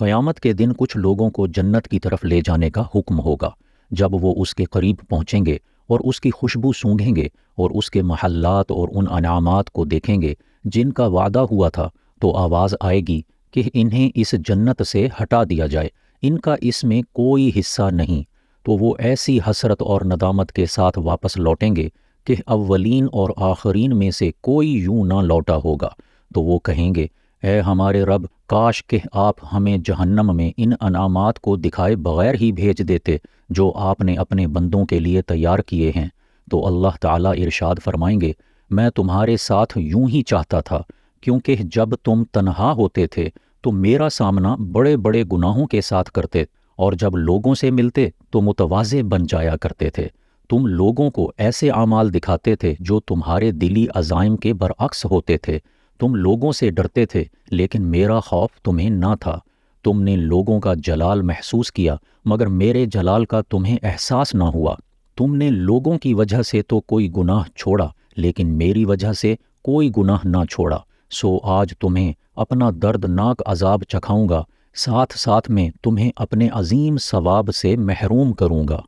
قیامت کے دن کچھ لوگوں کو جنت کی طرف لے جانے کا حکم ہوگا۔ جب وہ اس کے قریب پہنچیں گے اور اس کی خوشبو سونگھیں گے اور اس کے محلات اور ان انعامات کو دیکھیں گے جن کا وعدہ ہوا تھا، تو آواز آئے گی کہ انہیں اس جنت سے ہٹا دیا جائے، ان کا اس میں کوئی حصہ نہیں۔ تو وہ ایسی حسرت اور ندامت کے ساتھ واپس لوٹیں گے کہ اولین اور آخرین میں سے کوئی یوں نہ لوٹا ہوگا۔ تو وہ کہیں گے، اے ہمارے رب، کاش کہ آپ ہمیں جہنم میں ان انعامات کو دکھائے بغیر ہی بھیج دیتے جو آپ نے اپنے بندوں کے لیے تیار کیے ہیں۔ تو اللہ تعالیٰ ارشاد فرمائیں گے، میں تمہارے ساتھ یوں ہی چاہتا تھا، کیونکہ جب تم تنہا ہوتے تھے تو میرا سامنا بڑے بڑے گناہوں کے ساتھ کرتے، اور جب لوگوں سے ملتے تو متواضع بن جایا کرتے تھے۔ تم لوگوں کو ایسے اعمال دکھاتے تھے جو تمہارے دلی عزائم کے برعکس ہوتے تھے۔ تم لوگوں سے ڈرتے تھے لیکن میرا خوف تمہیں نہ تھا۔ تم نے لوگوں کا جلال محسوس کیا مگر میرے جلال کا تمہیں احساس نہ ہوا۔ تم نے لوگوں کی وجہ سے تو کوئی گناہ چھوڑا لیکن میری وجہ سے کوئی گناہ نہ چھوڑا۔ سو آج تمہیں اپنا دردناک عذاب چکھاؤں گا، ساتھ ساتھ میں تمہیں اپنے عظیم ثواب سے محروم کروں گا۔